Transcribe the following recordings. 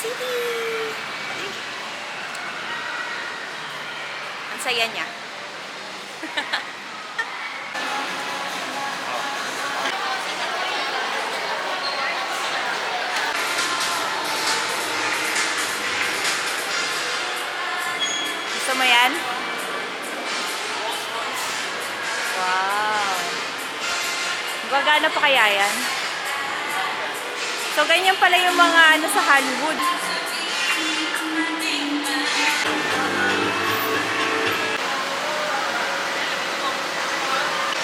City! Ang saya niya. Gusto mo yan? Wow! Gagana pa kaya yan? So, ganyan pala yung mga ano sa Hollywood.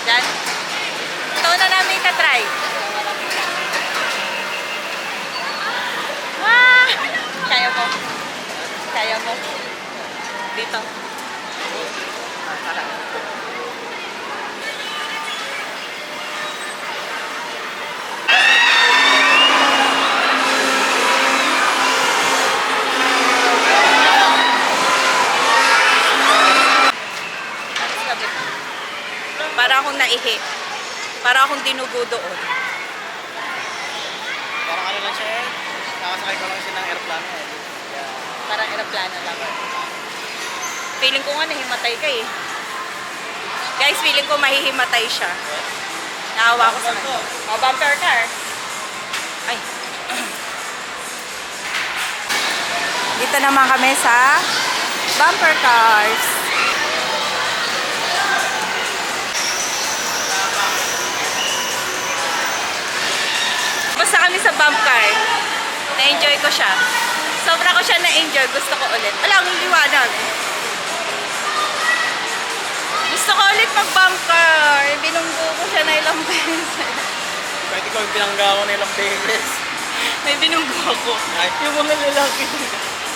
Yan. Ito na namin katry. Ah! Kaya mo. Kaya mo. Dito. Tara. Para akong naihi. Para akong dinugo doon. Parang ano lang siya eh. Nakasakay ko lang siya ng aeroplano eh. Yeah. Parang aeroplano lang. Feeling ko nga nahimatay ka eh. Guys, feeling ko mahihimatay siya. Naawa ko sa kanya. Oh, bumper car. Ay. Dito naman kami sa bumper cars. Basta kami sa bump car. Na-enjoy ko siya. Sobra ko siya na-enjoy. Gusto ko ulit. Wala akong liwanag. Gusto ko ulit mag-bump car. Binunggo ko siya na ilang beses. Pwede ko yung binangga ko na ilang beses. May binunggo ako. Ay. Yung mga lalaki.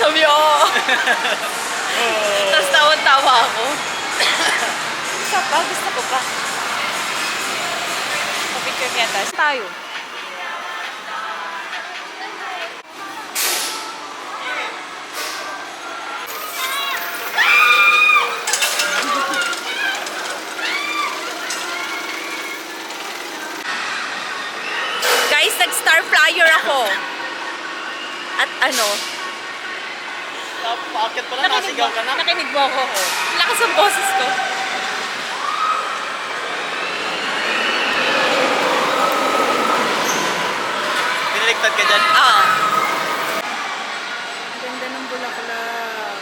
Sabi, oo. Tapos tawa-tawa ako. Isa pa, gusto ko pa. Picture niya tayo. Tayo. Guys, nag-star flyer ako. At ano? Paakit pala, nasigaw ka na. Nakinig mo ako. Lakas ang boses ko. Piniligtad ka dyan? Oo. Ganda ng bulaklak.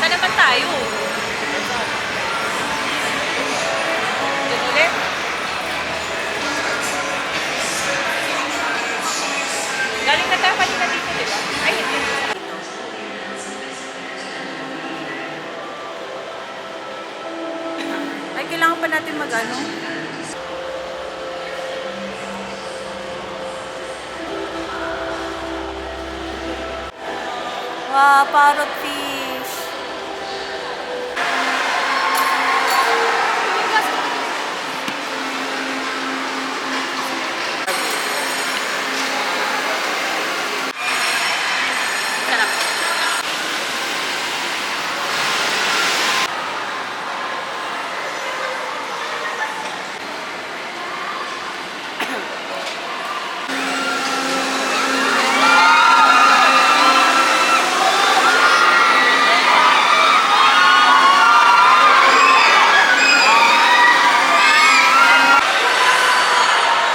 Saan naman tayo? Doon ulit? Galing na tayo kanina dito, di ba? Ay, hindi. Ay, kailangan pa natin mag-ano? Wow, parrot fish. Sarap.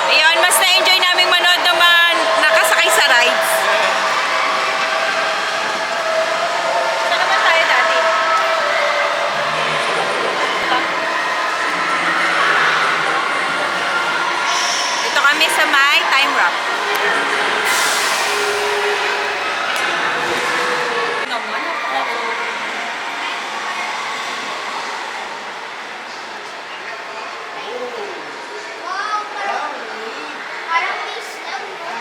Ayun, mas na-enjoy naming manood naman nakasakay sa rides. Saan naman tayo dati? Dito kami sa may time wrap. Naman ako. Parang may snow, no?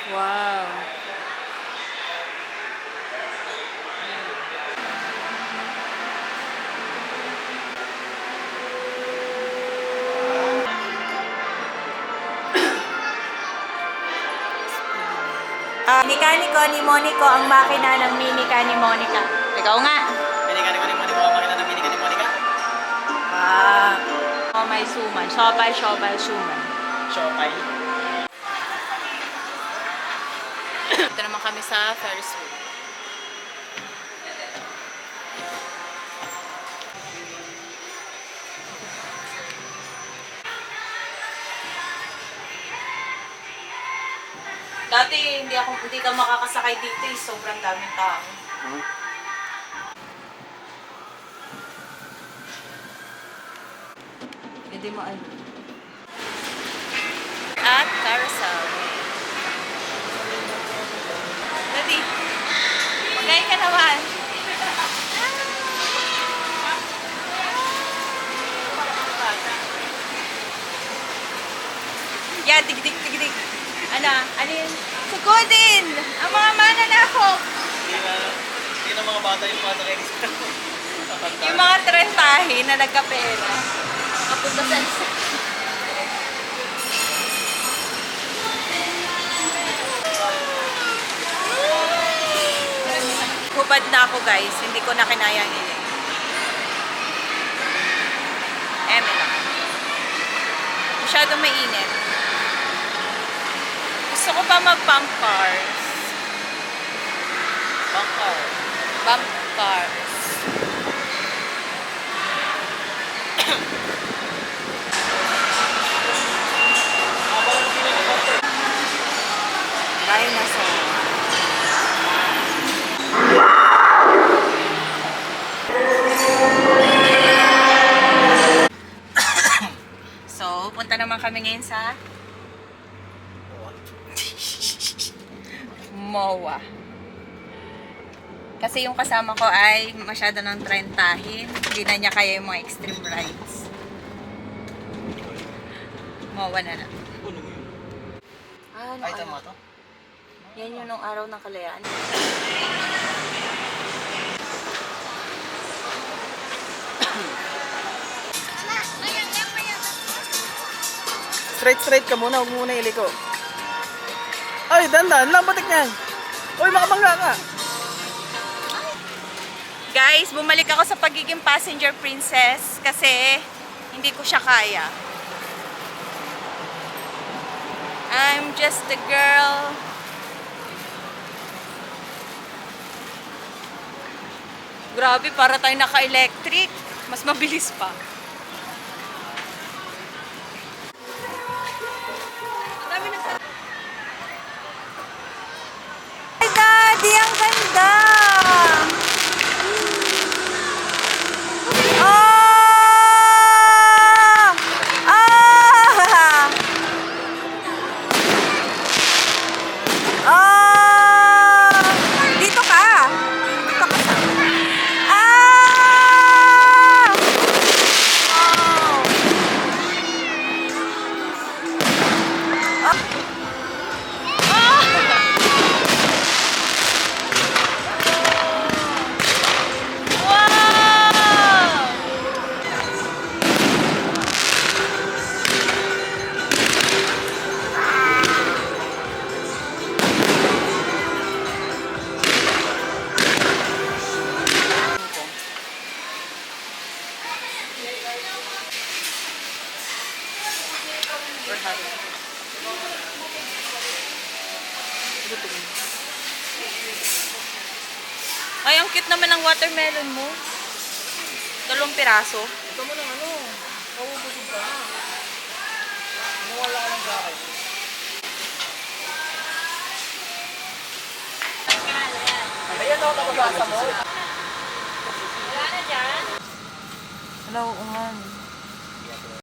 Wow. Minikaniko ni Monico ang makina ng Minika ni Monica. Ikaw nga. Minika ni Monica. Ang makina ng Minika ni Monica. May suman. Siopay, suman. Siopay. Ito naman kami sa Ferris wheel. Dati hindi ka makakasakay dito eh. Sobrang daming tao. Hindi mo ano. At carousel. Daddy, magay ka naman. Yeah, dig. Ano yun? Sugudin! Ang mga mananakop! Hindi na mga bata yung bata kayo. Yung mga trentahe na nagkapera. Kapunta sa hubad na ako guys. Hindi ko na kinayang ilan. Eme lang. Masyadong mainit. Gusto ko pa mag-bump cars. Bangkar. Bump cars. Dinosaur. So, punta naman kami ngayon sa MOA. Kasi yung kasama ko ay masyado ng trentahin. Hindi na niya kaya yung mga extreme rides. MOA na lang. Ay, tama to. Yan yun nung araw ng kalayaan. Straight ka muna. Huwag muna iliko. Ay, dandan. Lambatik niyan. Uy, makabangga ka. Guys, bumalik ako sa pagiging passenger princess kasi hindi ko siya kaya. I'm just a girl. Grabe, para tayo naka-electric. Mas mabilis pa. Ay, Daddy, ang ganda! Ah! Ah! Ah! Dito ka! Dito ka sa... Ah! Wow! Ah! Wow! Ay, ang cute naman ng watermelon mo. 2 piraso. Ito mo ng ano. Mawubusog ka. Mawala ka lang sa akin. Ayan ako nakabasa mo. Hello, Ungan.